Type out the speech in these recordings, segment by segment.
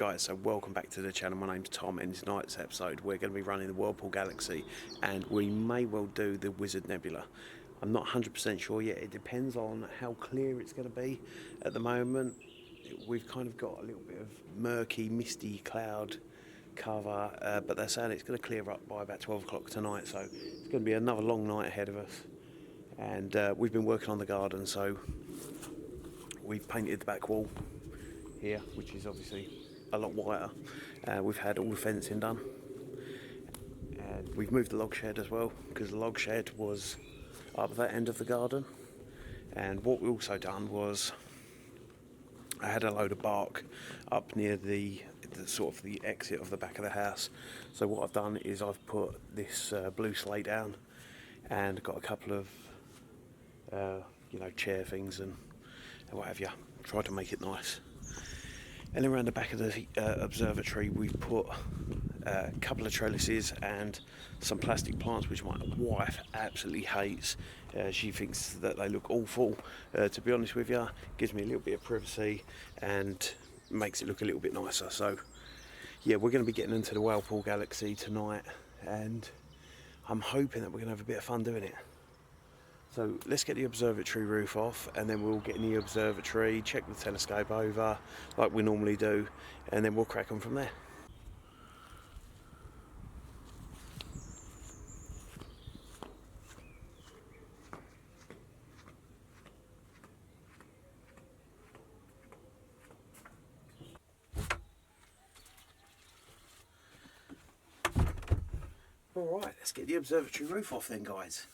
Alright guys, so welcome back to the channel. My name's Tom, and in tonight's episode we're going to be running the Whirlpool Galaxy, and we may well do the Wizard Nebula. I'm not 100% sure yet. It depends on how clear it's going to be. At the moment we've kind of got a little bit of murky, misty cloud cover, but they're saying it's going to clear up by about 12 o'clock tonight, so it's going to be another long night ahead of us. And we've been working on the garden, so we've painted the back wall here, which is obviously a lot whiter. We've had all the fencing done, and we've moved the log shed as well, because the log shed was up that end of the garden. And what we also done was, I had a load of bark up near the sort of the exit of the back of the house. So what I've done is I've put this blue slate down and got a couple of chair things and what have you, tried to make it nice. And around the back of the observatory we've put a couple of trellises and some plastic plants, which my wife absolutely hates. She thinks that they look awful. To be honest with you, gives me a little bit of privacy and makes it look a little bit nicer. So yeah, we're going to be getting into the Whirlpool Galaxy tonight, and I'm hoping that we're going to have a bit of fun doing it. So let's get the observatory roof off, and then we'll get in the observatory, check the telescope over like we normally do, and then we'll crack on from there. Alright, let's get the observatory roof off then, guys.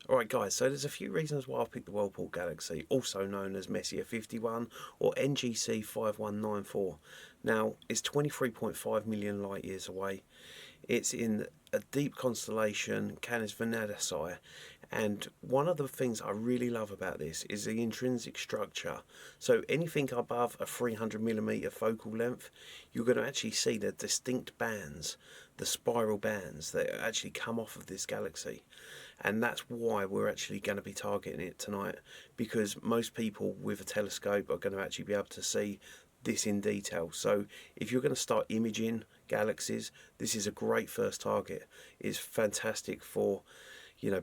Alright guys, so there's a few reasons why I've picked the Whirlpool Galaxy, also known as Messier 51 or NGC 5194. Now, it's 23.5 million light years away. It's in a deep constellation, Canis Venatici, and one of the things I really love about this is the intrinsic structure. So anything above a 300mm focal length, you're going to actually see the distinct bands, the spiral bands that actually come off of this galaxy. And that's why we're actually going to be targeting it tonight, because most people with a telescope are going to actually be able to see this in detail. So if you're going to start imaging galaxies, this is a great first target. It's fantastic for,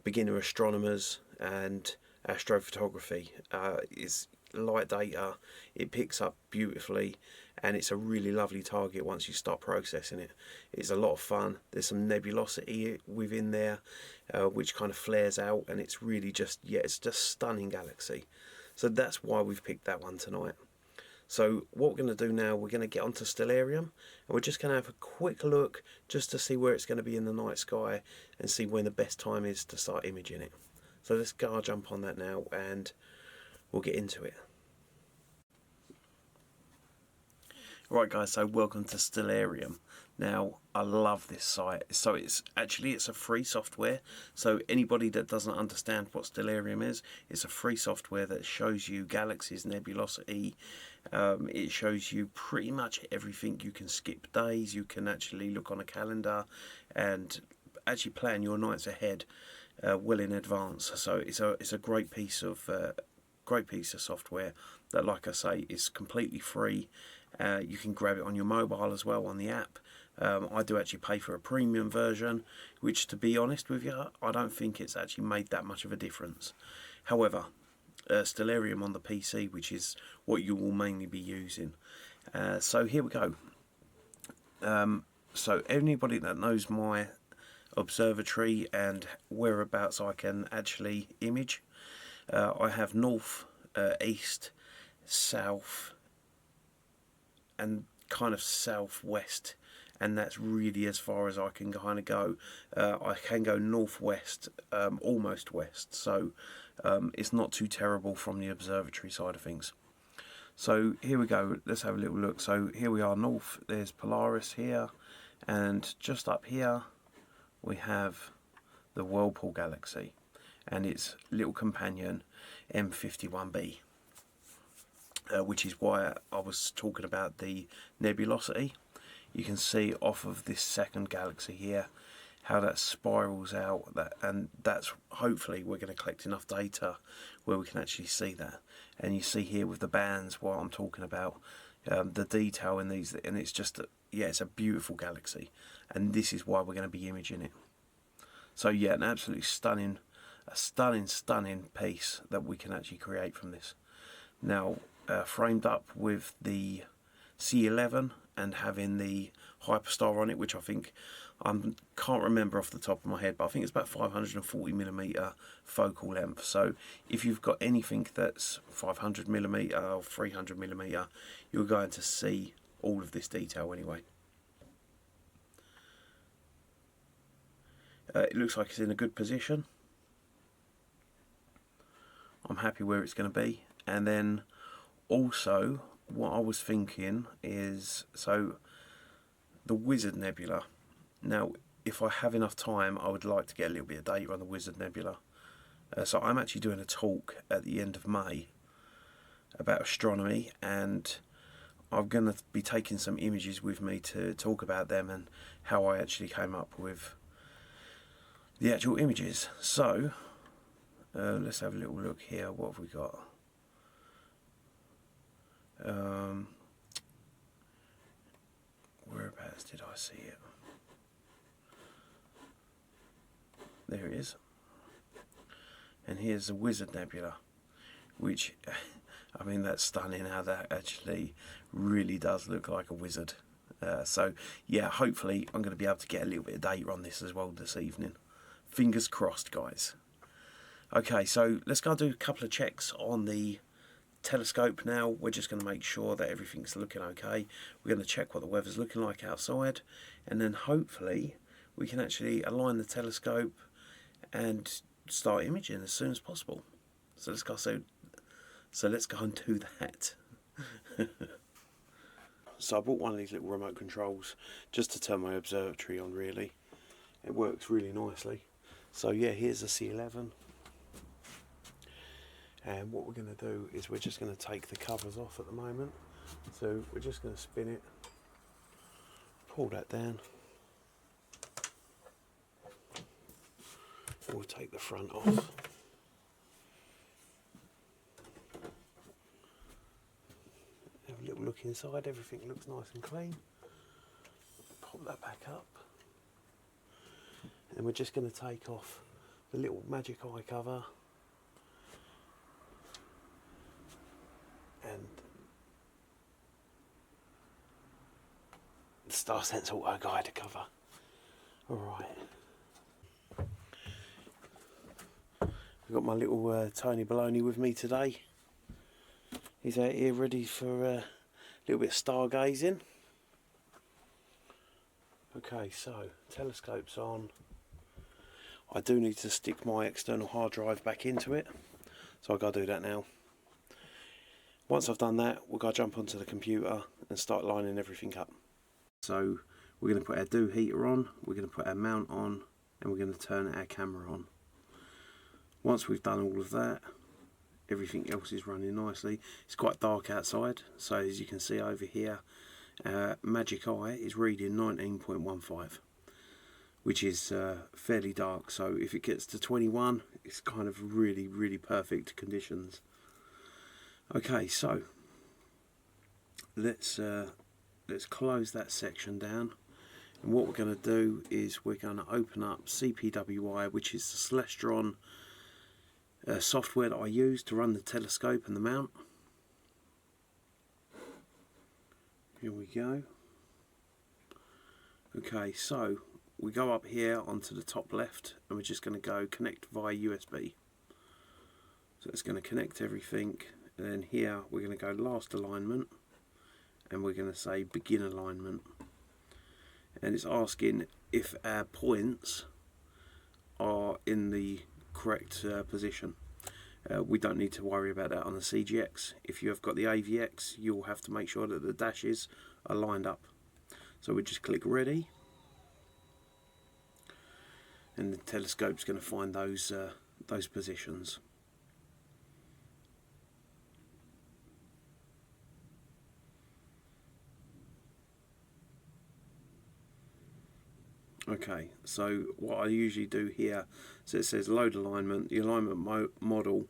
beginner astronomers and astrophotography. It's light data, it picks up beautifully, and it's a really lovely target once you start processing it. It's a lot of fun. There's some nebulosity within there, which kind of flares out, and it's really just, it's just stunning galaxy. So that's why we've picked that one tonight. So what we're going to do now, we're going to get onto Stellarium, and we're just going to have a quick look just to see where it's going to be in the night sky and see when the best time is to start imaging it. So let's go jump on that now and we'll get into it. Right guys, so welcome to Stellarium. Now, I love this site. So it's a free software. So anybody that doesn't understand what Stellarium is, it's a free software that shows you galaxies, nebulosity. It shows you pretty much everything. You can skip days. You can actually look on a calendar and actually plan your nights ahead well in advance. So it's a great piece of software that, like I say, is completely free. You can grab it on your mobile as well on the app. I do actually pay for a premium version, which, to be honest with you, I don't think it's actually made that much of a difference. However, Stellarium on the PC, which is what you will mainly be using. So here we go. So anybody that knows my observatory and whereabouts I can actually image, I have north, east, south, and kind of southwest, and that's really as far as I can kind of go. I can go northwest, almost west, so it's not too terrible from the observatory side of things. So here we go, let's have a little look. So here we are north, there's Polaris here, and just up here we have the Whirlpool Galaxy and its little companion M51b. which is why I was talking about the nebulosity. You can see off of this second galaxy here how that spirals out, and that's hopefully we're going to collect enough data where we can actually see that. And you see here with the bands what I'm talking about, the detail in these, and it's just yeah, it's a beautiful galaxy, and this is why we're going to be imaging it. So yeah, an absolutely stunning piece that we can actually create from this. Now, framed up with the C11 and having the hyperstar on it, which I think, can't remember off the top of my head, but I think it's about 540mm focal length. So if you've got anything that's 500mm or 300mm, you're going to see all of this detail anyway. It looks like it's in a good position. I'm happy where it's going to be. And then also what I was thinking is, so the Wizard Nebula. Now, if I have enough time, I would like to get a little bit of data on the Wizard Nebula. So I'm actually doing a talk at the end of May about astronomy, and I'm going to be taking some images with me to talk about them and how I actually came up with the actual images. So let's have a little look here. What have we got? Whereabouts did I see it? There it is. And here's the Wizard Nebula, which, I mean, that's stunning how that actually really does look like a wizard. So yeah, hopefully I'm going to be able to get a little bit of data on this as well this evening. Fingers crossed, guys. Okay, so let's go do a couple of checks on the telescope now. We're just going to make sure that everything's looking okay. We're going to check what the weather's looking like outside, and then hopefully we can actually align the telescope and start imaging as soon as possible. So let's go. So let's go and do that. So I bought one of these little remote controls just to turn my observatory on. Really, it works really nicely. So yeah, here's the C11. And what we're going to do is we're just going to take the covers off at the moment. So we're just going to spin it, pull that down. We'll take the front off. Have a little look inside, everything looks nice and clean. Pop that back up. And we're just going to take off the little magic eye cover. And the Star Sense Auto Guide cover. Alright. I've got my little Tony Baloney with me today. He's out here ready for a little bit of stargazing. Okay, so telescope's on. I do need to stick my external hard drive back into it, so I've got to do that now. Once I've done that, we'll go jump onto the computer and start lining everything up. So we're going to put our dew heater on, we're going to put our mount on, and we're going to turn our camera on. Once we've done all of that, everything else is running nicely. It's quite dark outside, so as you can see over here, Magic Eye is reading 19.15, which is fairly dark. So if it gets to 21, it's kind of really perfect conditions. Okay, so let's close that section down, and what we're going to do is we're going to open up CPWI, which is the Stellarium software that I use to run the telescope and the mount. Here we go. Okay, so we go up here onto the top left, and we're just going to go connect via USB. So it's going to connect everything. And then here we're going to go last alignment, and we're going to say begin alignment, and it's asking if our points are in the correct position. We don't need to worry about that on the CGX. If you have got the AVX, you'll have to make sure that the dashes are lined up. So we just click ready, and the telescope's going to find those positions. Okay, so what I usually do here, so it says load alignment. The alignment model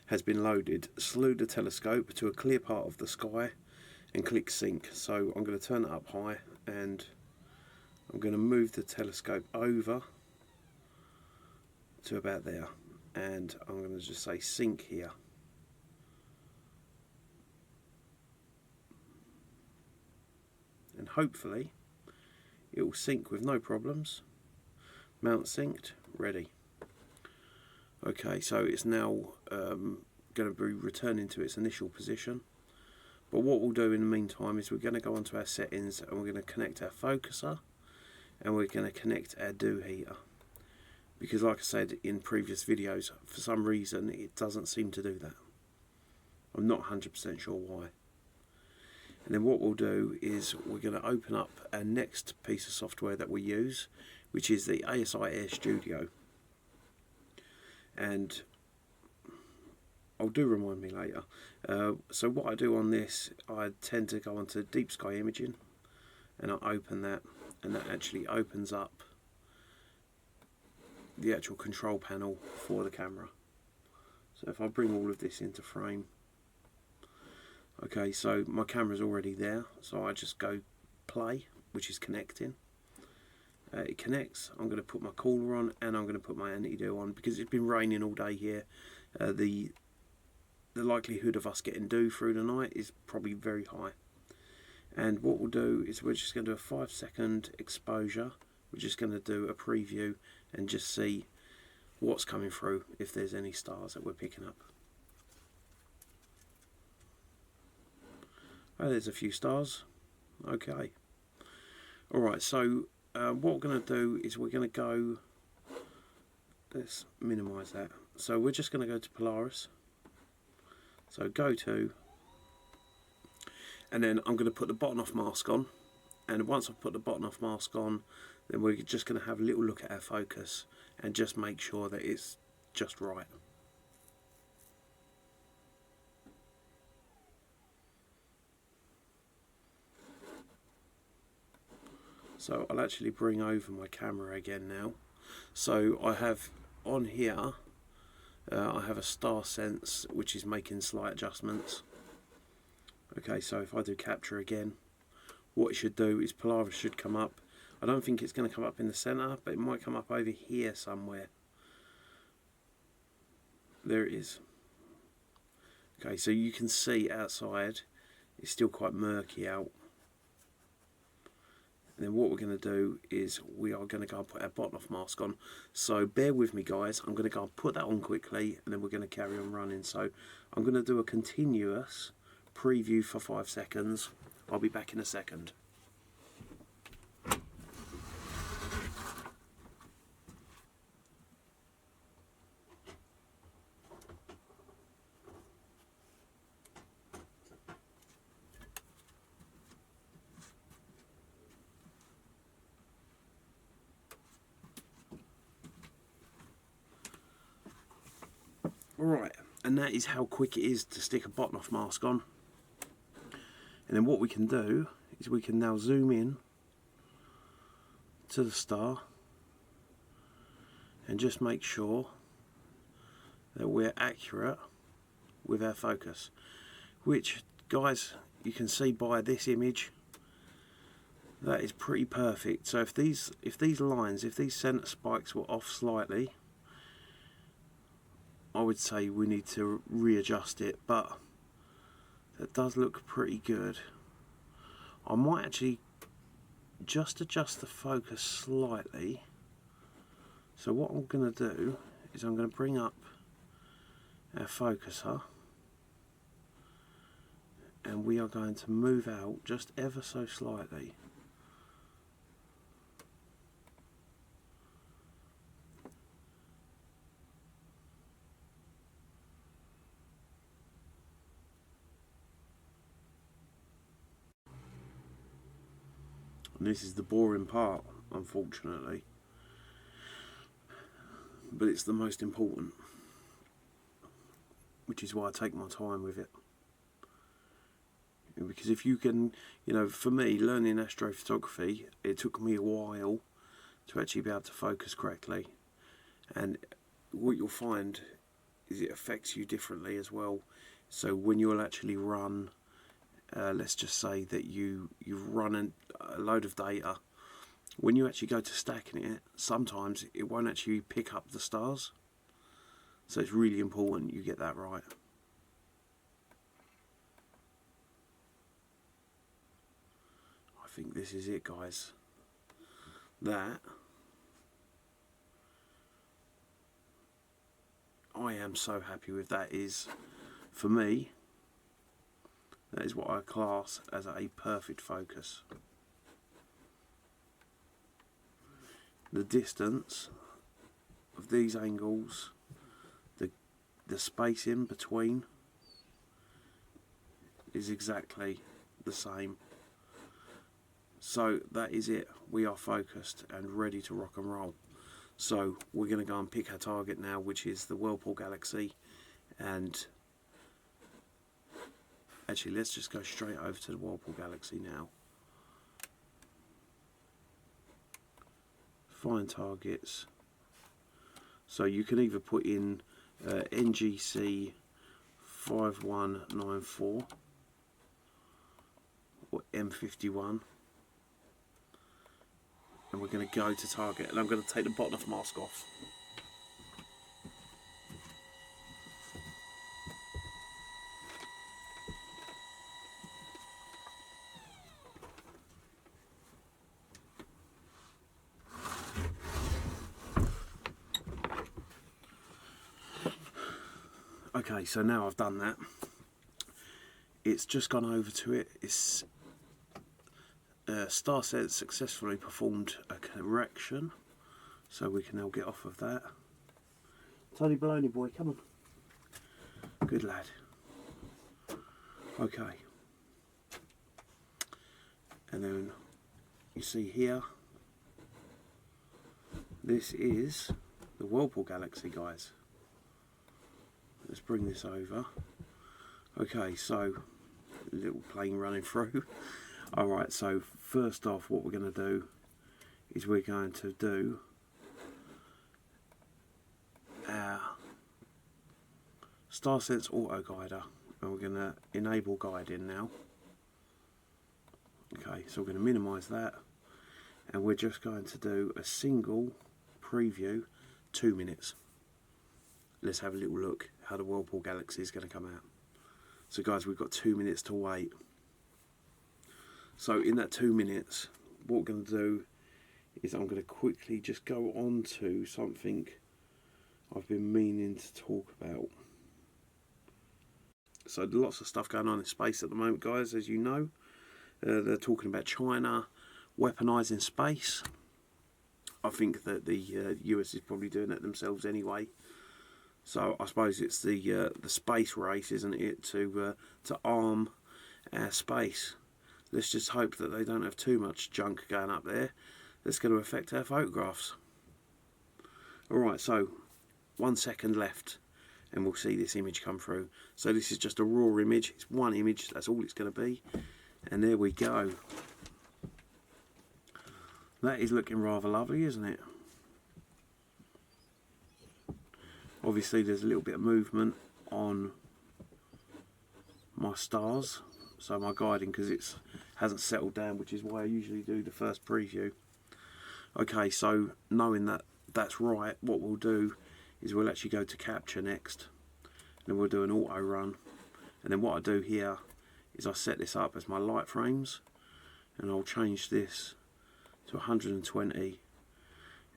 has been loaded. Salute the telescope to a clear part of the sky and click sync. So I'm going to turn it up high and I'm going to move the telescope over to about there, and I'm going to just say sync here. And hopefully it will sync with no problems. Mount synced, ready. Okay, so it's now going to be returning to its initial position. But what we'll do in the meantime is we're going to go onto our settings and we're going to connect our focuser and we're going to connect our dew heater. Because like I said in previous videos, for some reason it doesn't seem to do that. I'm not 100% sure why. And then what we'll do is we're going to open up our next piece of software that we use, which is the ASI Air Studio. And I'll do remind me later. So what I do on this, I tend to go onto Deep Sky Imaging and I open that, and that actually opens up the actual control panel for the camera. So if I bring all of this into frame, okay, so my camera's already there, so I just go play, which is connecting. It connects. I'm going to put my cooler on and I'm going to put my anti-dew on because it's been raining all day here. The likelihood of us getting dew through the night is probably very high. And what we'll do is we're just going to do a 5-second exposure. We're just going to do a preview and just see what's coming through, if there's any stars that we're picking up. Oh, there's a few stars. Okay. Alright, so what we're going to do is we're going to go, let's minimise that. So we're just going to go to Polaris. So go to, and then I'm going to put the bottom off mask on. And once I've put the bottom off mask on, then we're just going to have a little look at our focus and just make sure that it's just right. So I'll actually bring over my camera again now. So I have on here, I have a star sense which is making slight adjustments. Okay, so if I do capture again, what it should do is Polaris should come up. I don't think it's going to come up in the center, but it might come up over here somewhere. There it is. Okay, so you can see outside it's still quite murky out. And then what we're going to do is we are going to go and put our bottom off mask on. So bear with me guys, I'm going to go and put that on quickly and then we're going to carry on running. So I'm going to do a continuous preview for 5 seconds. I'll be back in a second. Right, and that is how quick it is to stick a bottom off mask on. And then what we can do is we can now zoom in to the star and just make sure that we're accurate with our focus, which guys, you can see by this image that is pretty perfect. So if these lines, if these center spikes were off slightly, I would say we need to readjust it, but that does look pretty good. I might actually just adjust the focus slightly. So what I'm going to do is I'm going to bring up our focuser and we are going to move out just ever so slightly. And this is the boring part, unfortunately, but it's the most important, which is why I take my time with it. Because if you can, you know, for me, learning astrophotography, it took me a while to actually be able to focus correctly. And what you'll find is it affects you differently as well. So when you'll actually run, let's just say that you've run a load of data, when you actually go to stacking it, sometimes it won't actually pick up the stars. So it's really important you get that right. I think this is it, guys. That I am so happy with. That is, for me, that is what I class as a perfect focus. The distance of these angles, the space in between is exactly the same. So that is it. We are focused and ready to rock and roll. So we're going to go and pick our target now, which is the Whirlpool Galaxy. And actually, let's just go straight over to the Whirlpool Galaxy now. Find targets. So you can either put in NGC 5194 or M51. And we're going to go to target, and I'm going to take the bottom mask off. Okay, so now I've done that, it's just gone over to it. It's StarSense successfully performed a correction, so we can now get off of that. Tony Baloney boy, come on. Good lad. Okay. And then you see here, this is the Whirlpool Galaxy, guys. Let's bring this over. Okay, so a little plane running through. Alright, so first off, what we're going to do is we're going to do our StarSense Auto Guider, and we're going to enable guiding now. Okay, so we're going to minimise that, and we're just going to do a single preview, 2 minutes. Let's have a little look how the Whirlpool Galaxy is going to come out. So guys, we've got 2 minutes to wait. So in that 2 minutes, what we're going to do is I'm going to quickly just go on to something I've been meaning to talk about. So lots of stuff going on in space at the moment, guys, as you know. They're talking about China weaponising space. I think that the US is probably doing it themselves anyway. So I suppose it's the space race, isn't it, to arm our space. Let's just hope that they don't have too much junk going up there that's going to affect our photographs. Alright, so 1 second left and we'll see this image come through. So this is just a raw image. It's one image, that's all it's going to be. And there we go. That is looking rather lovely, isn't it? Obviously there's a little bit of movement on my stars, so my guiding, because it hasn't settled down, which is why I usually do the first preview. Okay, so knowing that that's right, what we'll do is we'll actually go to capture next, and then we'll do an auto run, and then what I do here is I set this up as my light frames, and I'll change this to 120,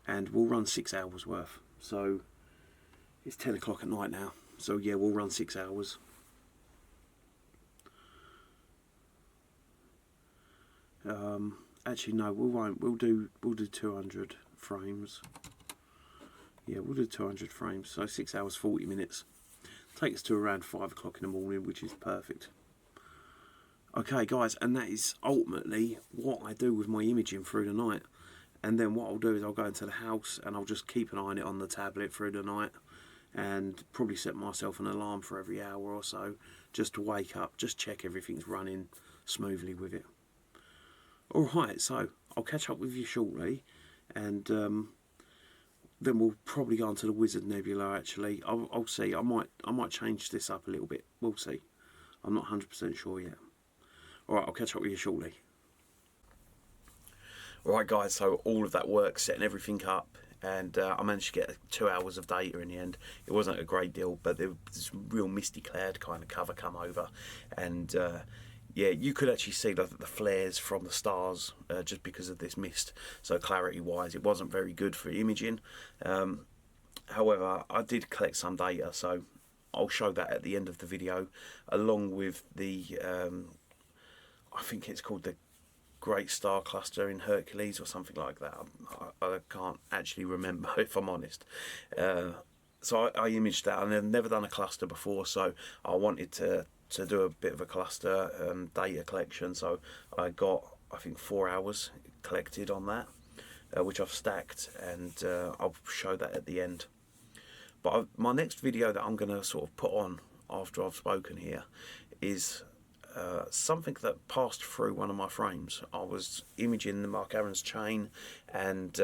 and we'll run 6 hours worth. So it's 10 o'clock at night now, so yeah, we'll run 6 hours. Actually no, we won't. We'll do 200 frames. Yeah, we'll do 200 frames. So 6 hours 40 minutes. Take us to around 5 o'clock in the morning, which is perfect. Okay, guys, and that is ultimately what I do with my imaging through the night. And then what I'll do is I'll go into the house and I'll just keep an eye on it on the tablet through the night, and probably set myself an alarm for every hour or so just to wake up, just check everything's running smoothly with it. Alright, so I'll catch up with you shortly, and then we'll probably go on to the Wizard Nebula. Actually, I'll see. I might change this up a little bit. We'll see. I'm not 100% sure yet. All right, I'll catch up with you shortly. All right, guys. So all of that work, setting everything up, and I managed to get 2 hours of data in the end. It wasn't a great deal, but there was this real misty cloud kind of cover come over, and yeah, you could actually see the flares from the stars just because of this mist. So clarity-wise, it wasn't very good for imaging. However, I did collect some data, so I'll show that at the end of the video, along with the, I think it's called the Great Star Cluster in Hercules or something like that. I can't actually remember, if I'm honest. So I imaged that, and I've never done a cluster before, so I wanted to do a bit of a cluster data collection. So I got, I think, 4 hours collected on that, which I've stacked, and I'll show that at the end. But my next video that I'm going to sort of put on after I've spoken here is something that passed through one of my frames. I was imaging the Mark Aaron's chain, and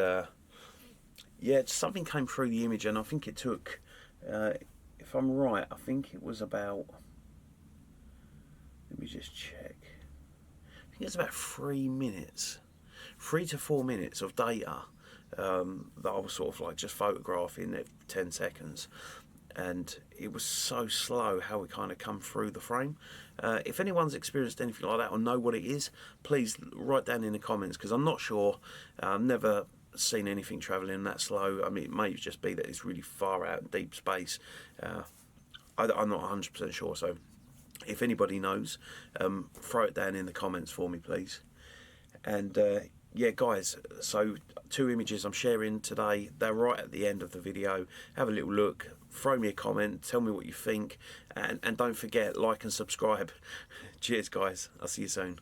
yeah, something came through the image, and I think it took, if I'm right, I think it was about, let me just check, I think it's about 3 minutes, 3 to 4 minutes of data that I was sort of like just photographing at 10 seconds, and it was so slow how it kind of come through the frame. If anyone's experienced anything like that or know what it is, please write down in the comments, because I'm not sure. I've never seen anything travelling that slow. I mean, it may just be that it's really far out in deep space. I'm not 100% sure, so if anybody knows, throw it down in the comments for me, please. And yeah, guys, so 2 images I'm sharing today. They're right at the end of the video. Have a little look, throw me a comment, tell me what you think, and don't forget, like and subscribe. Cheers, guys. I'll see you soon.